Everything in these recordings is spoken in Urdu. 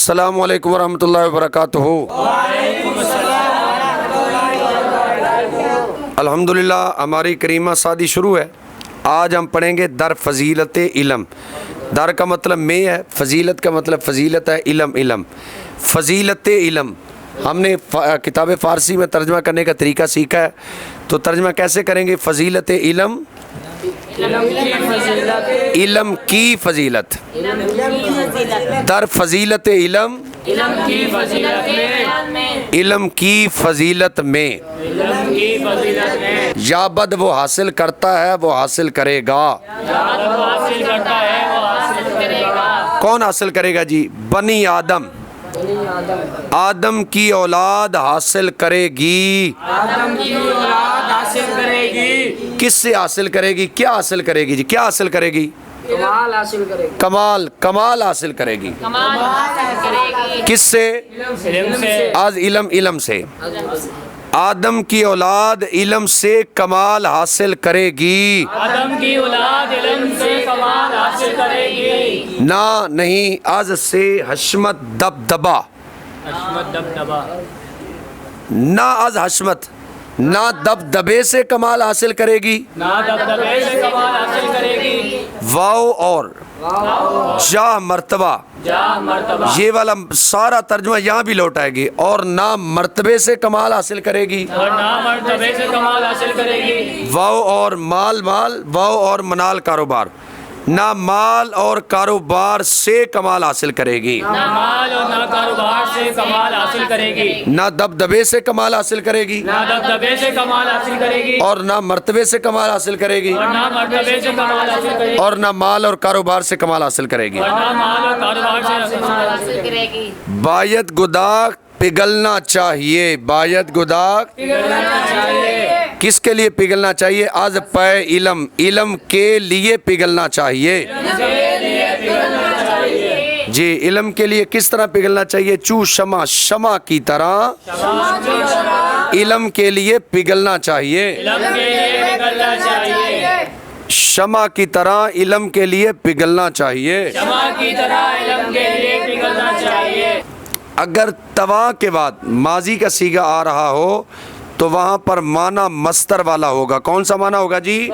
السلام علیکم ورحمۃ اللہ وبرکاتہ۔ الحمدللہ ہماری کریمہ سادی شروع ہے۔ آج ہم پڑھیں گے در فضیلت علم۔ در کا مطلب میں ہے، فضیلت کا مطلب فضیلت ہے، علم فضیلت علم۔ ہم نے کتاب فارسی میں ترجمہ کرنے کا طریقہ سیکھا ہے، تو ترجمہ کیسے کریں گے؟ فضیلت علم، علم کی فضیلت، در فضیلت علم، علم کی فضیلت میں، یا بد وہ حاصل کرتا ہے وہ حاصل کرے گا۔ کون حاصل کرے گا جی؟ بنی آدم، آدم کی اولاد حاصل کرے گی۔ کس سے حاصل کرے گی؟ کیا حاصل کرے گی جی؟ کیا حاصل کرے گی؟ کمال حاصل کرے گی۔ کمال حاصل کرے گی۔ کس سے؟ آج علم سے۔ آدم کی اولاد علم سے کمال حاصل کرے گی۔ آدم کی اولاد علم سے کمال حاصل کرے گی۔ نہ نہیں، از سے حشمت دبدبا، نہ از حشمت، نہ دبدبے سے کمال حاصل کرے گی، نہ دبدبے سے کمال حاصل کرے گی۔ واو اور جا مرتبہ، یہ والا سارا ترجمہ یہاں بھی لوٹائے گی۔ اور نہ مرتبے سے کمال حاصل کرے گی، اور نہ مرتبے سے کمال حاصل کرے گی۔ واو اور مال، واو اور منال کاروبار، نہ مال اور کاروبار سے کمال حاصل کرے گی، نہ مال اور نہ کاروبار سے کمال حاصل کرے گی۔ نہ دبدبے سے کمال حاصل کرے گی، نہ دبدبے سے کمال حاصل کرے گی، اور نہ مرتبے سے کمال حاصل کرے گی، اور نہ مرتبے سے کمال حاصل کرے گی، اور نہ مال اور کاروبار سے کمال حاصل کرے گی۔ اور نہ مال اور کاروبار سے کمال حاصل کرے گی۔ باید گداخ پگھلنا چاہیے، باید گداخ پگھلنا چاہیے۔ کس کے لیے پگھلنا چاہیے؟ آز پے علم، علم کے لیے پگھلنا چاہیے جی۔ علم کے لیے کس طرح پگھلنا چاہیے؟ چو شمع، شمع کی طرح علم کے لیے پگھلنا چاہیے، علم کے لیے پگھلنا چاہیے۔ شمع کی طرح علم کے لیے پگھلنا چاہیے۔ شمع کی طرح علم کے لیے پگھلنا چاہیے۔ اگر توا کے بعد ماضی کا صیغہ آ رہا ہو تو وہاں پر معنی مصدر والا ہوگا۔ کون سا معنی ہوگا جی؟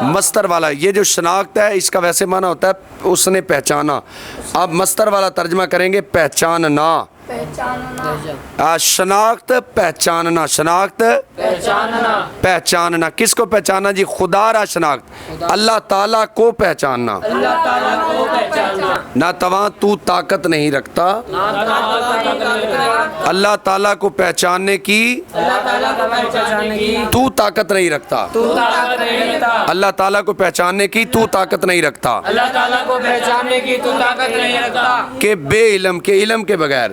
مصدر والا۔ یہ جو شناخت ہے اس کا ویسے معنی ہوتا ہے اس نے پہچانا، اب مصدر والا ترجمہ کریں گے پہچاننا۔ شناخت پہچاننا، شناخت پہچاننا۔ کس کو پہچاننا جی؟ خدا را شناخت، اللہ تعالیٰ کو پہچاننا۔ اللہ تعالیٰ کو پہچاننا۔ نہ تواں تو طاقت نہیں رکھتا اللہ تعالیٰ کو پہچاننے کی، اللہ تعالیٰ کو پہچاننے کی تو طاقت نہیں رکھتا تو طاقت نہیں رکھتا۔ اللہ تعالیٰ کو پہچاننے کی تو طاقت نہیں رکھتا اللہ تعالیٰ کو پہچاننے کی تو طاقت نہیں رکھتا۔ کہ بے علم، کے علم کے بغیر،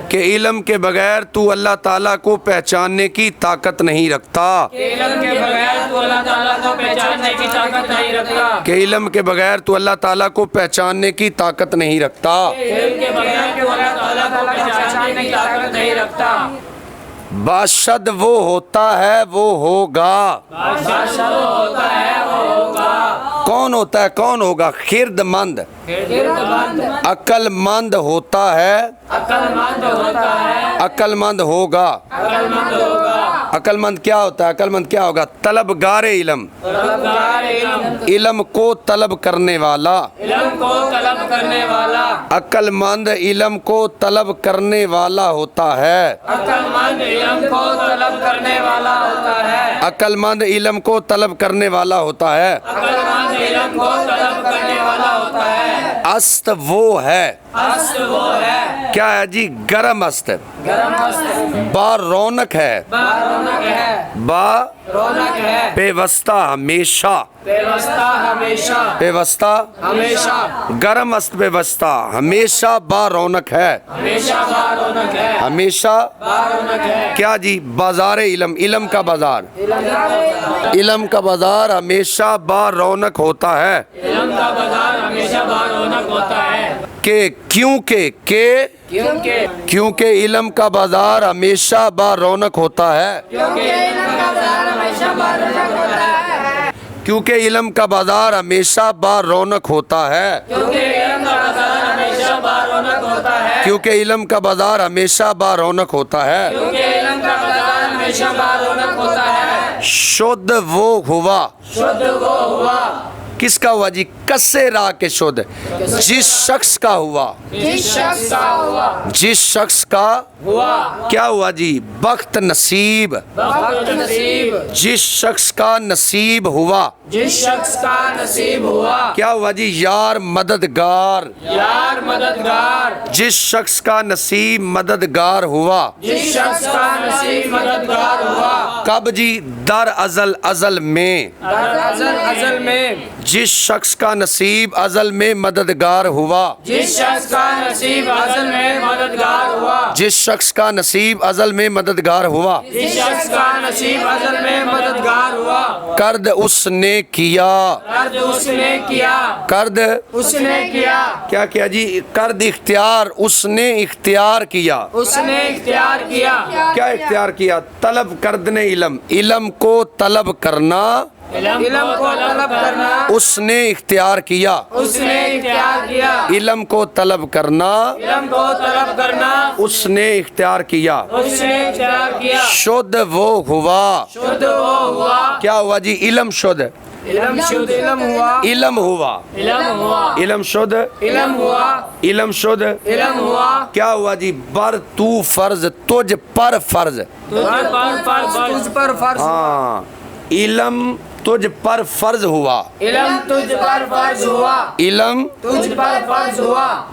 کہ علم کے بغیر تو اللہ تعالیٰ کو پہچاننے کی طاقت نہیں رکھتا، علم کے بغیر تو اللہ تعالیٰ کو پہچاننے کی طاقت نہیں رکھتا۔ کہ علم کے بغیر تو اللہ تعالیٰ کو پہچاننے کی طاقت نہیں رکھتا۔ علم کے بغیر تو اللہ تعالیٰ کو پہچاننے کی طاقت نہیں رکھتا۔ باشد وہ ہوتا ہے وہ ہوگا۔ بادشاہ وہ ہوتا ہے وہ ہوگا۔ کون ہوتا ہے؟ کون ہوگا؟ خرد مند، عقل مند ہوتا ہے، عقل مند ہوتا ہے، عقل مند ہوگا۔ عقل مند ہوگا۔ عقل مند کیا ہوتا ہے؟ عقل مند کیا ہوگا؟ طلبگار علم، طلبگار علم، علم کو طلب کرنے والا۔ علم کو طلب کرنے والا۔ عقل مند علم کو طلب کرنے والا ہوتا ہے، عقل مند علم کو طلب کرنے والا ہوتا ہے۔ عقل مند علم کو طلب کرنے والا ہوتا ہے۔ عقل مند علم کو طلب کرنے والا ہوتا ہے۔ است وہ ہے، اصل وہ ہے، کیا ہے جی؟ گرم است، گرم است، با رونق ہے، با رونق ہے، با رونق ہے، پیوستہ ہمیشہ، پیوستہ ہمیشہ، پیوستہ ہمیشہ، گرم است پیوستہ ہمیشہ با رونق ہے، ہمیشہ با رونق ہے، ہمیشہ با رونق ہے۔ کیا جی؟ بازار علم، علم کا بازار، علم کا بازار ہمیشہ با رونق ہوتا ہے۔ علم کا بازار ہمیشہ با رونق ہوتا ہے۔ کہ کیونکہ کیونکہ علم کا بازار ہمیشہ با رونق ہوتا ہے، کیونکہ علم کا بازار ہمیشہ با رونق ہوتا ہے۔ کیونکہ علم کا بازار ہمیشہ با رونق ہوتا ہے۔ کیونکہ علم کا بازار ہمیشہ با کیونکہ علم کا بازار ہمیشہ با رونق ہوتا ہے. کیونکہ علم کا بازار ہمیشہ بارونق ہوتا ہے. شدھ وہ ہوا. شدھ وہ ہوا. کس کا ہوا جی؟ کسے را کے شدھ. جس شخص کا ہوا. جس شخص کا ہوا. جس شخص کا ہوا. کیا ہوا جی؟ بخت نصیب. بخت نصیب. جس شخص کا نصیب ہوا. جس شخص کا نصیب ہوا. کیا ہوا جی؟ یار مددگار. یار مددگار. جس شخص کا نصیب مددگار ہوا. جس شخص کا نصیب مددگار ہوا. کب جی؟ در ازل ازل میں. در ازل ازل میں. جس شخص کا نصیب ازل میں مددگار ہوا. جس شخص کا نصیب ازل میں مددگار ہوا. جس شخص کا نصیب ازل میں مددگار ہوا. جس شخص کا نصیب ازل میں مددگار ہوا. کرد اس نے کیا. کرد اس نے کیا. کرد اس نے کیا. کیا کیا جی؟ کرد اختیار اس نے اختیار کیا. اس نے اختیار کیا. کیا اختیار کیا؟ طلب کردنے علم. علم کو طلب کرنا علم کو طلب کرنا اس نے اختیار کیا. اس نے اختیار کیا. علم کو طلب کرنا علم کو طلب کرنا اس نے اختیار کیا. اس نے اختیار کیا. شدھ وہ ہوا. شدھ وہ ہوا. کیا ہوا جی؟ علم شدھ. علم شدھ. علم ہوا. علم ہوا. علم ہوا. علم شدھ. علم ہوا. علم شدھ. علم ہوا. کیا ہوا جی؟ بر تو فرض تجھ پر فرض. تجھ پر فرض. ہاں علم تجھ پر فرض ہوا. علم تجھ پر فرض ہوا. علم تجھ پر فرض ہوا.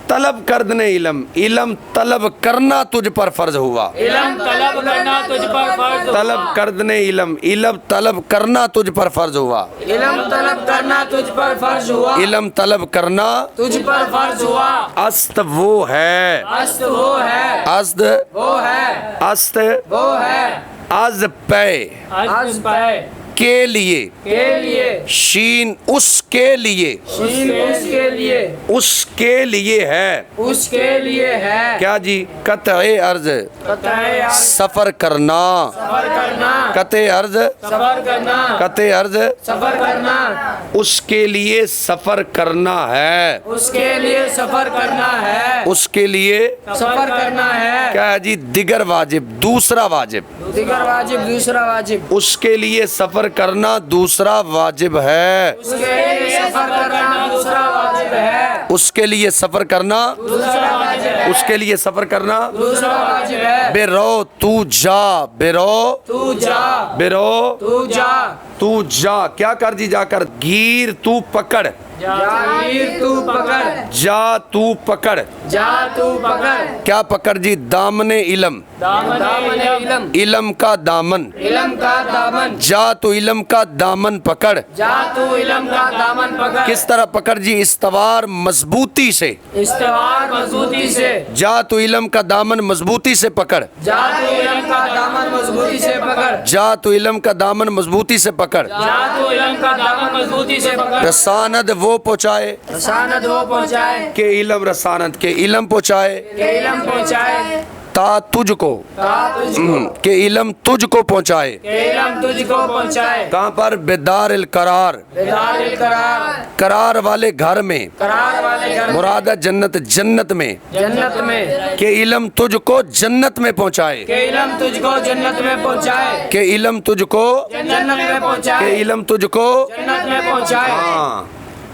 طلب کردنے علم. علم طلب کرنا تجھ پر فرض ہوا. علم طلب کرنا تجھ پر فرض ہوا. طلب کردنے علم. علم طلب کرنا تجھ پر فرض ہوا. علم طلب کرنا تجھ پر فرض ہوا. علم طلب کرنا تجھ پر فرض ہوا. است وہ ہے. است وہ ہے. است وہ ہے. است وہ ہے. از پے از پے کے لیے. کے لیے. شین اس کے لیے. شین اس کے لیے. اس کے لیے ہے. اس کے لیے ہے. کیا جی؟ قطع عرض. قطع عرض. سفر کرنا. سفر کرنا. قطع عرض. سفر کرنا. قطع عرض. سفر کرنا. اس کے لیے سفر کرنا ہے. اس کے لیے سفر کرنا ہے. اس کے لیے سفر کرنا ہے. کیا ہے جی؟ دیگر واجب. دوسرا واجب. دیگر واجب. دوسرا واجب. اس کے لیے سفر کرنا دوسرا واجب ہے. اس کے لیے سفر کرنا دوسرا واجب ہے. اس کے لیے سفر کرنا دوسرا واجب ہے. اس کے لیے سفر کرنا دوسرا واجب ہے. بے رو تو جا. بے رو تو جا. بے رو تو جا. تو جا. کیا کر جی؟ جا کر. گیر تو پکڑ. جاگیر تو پکڑ. جا تو پکڑ. جا تو پکڑ. کیا پکڑ جی؟ دامن علم. دامن علم. علم کا دامن. علم کا دامن. جا تو علم کا دامن پکڑ. جا تو علم کا دامن پکڑ. کس طرح پکڑ جی؟ استوار مضبوطی سے. استوار مضبوطی سے. جا تو علم کا دامن مضبوطی سے پکڑ. جا تو علم کا دامن مضبوطی سے پکڑ. جا تو علم کا دامن مضبوطی سے پکڑ. جا تو علم کا دامن مضبوطی سے پکڑ. رساند وہ پہنچائے. رساند وہ پہنچائے. کہ علم رساند کے علم پہنچائے. کہ علم پہنچائے. تا تجھ کو. تجھ کو. کہ علم تجھ کو پہنچائے. کہ علم تجھ کو پہنچائے. کہاں پر؟ بیدار القرار. بیدار القرار. قرار والے گھر میں. قرار والے گھر. مراد ہے جنت. جنت میں. جنت میں. کہ علم تجھ کو جنت میں پہنچائے. کہ علم تجھ کو جنت میں پہنچائے. کہ علم تجھ کو جنت میں کہ پہنچائے. علم تجھ کو جنت میں پہنچائے. ہاں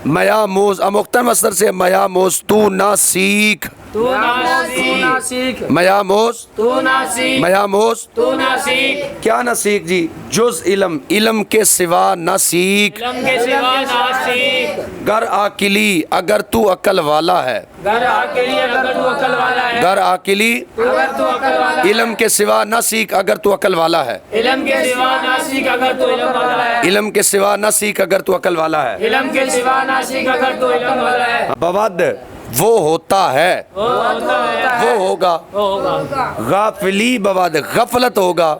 میاموز. مختلف مصدر سے میاموز. تو نہ سیکھ. تو نہ سیکھ. میاموز. تو نہ سیکھ. میاموز. تو نہ سیکھ. کیا نہ سیکھ جی؟ جز علم. علم کے سوا نہ سیکھ. علم کے سوا نہ سیکھ. گر عاقلی اگر تو عقل والا ہے. گھر عاقلی اگر تو عقل والا ہے. گر عاقلی اگر تو عقل والا ہے. علم کے سوا نہ سیکھ اگر تو عقل والا ہے. علم کے سوا نہ سیکھ اگر تو علم والا ہے. علم کے سوا نہ سیکھ اگر تو عقل والا ہے. علم کے سوا نہ سیکھ اگر تو علم والا ہے. بود وہ ہوتا ہے. وہ ہوگا. غافلی بواد. غفلت ہوگا.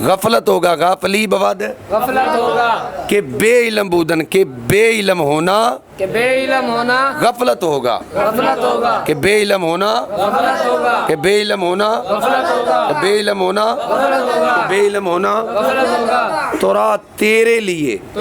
غفلت ہوگا. غافلی بواد. غفلت ہوگا. کہ بے علم بودن. کہ بے علم ہونا کہ بے علم ہونا. غفلت ہوگا. غفلت ہوگا. کہ بے علم ہونا. غفلت ہوگا. کہ بے علم ہونا. غفلت ہوگا. کہ بے علم ہونا. غفلت ہوگا. بے علم ہونا. غفلت ہوگا. تورا تیرے لیے. تو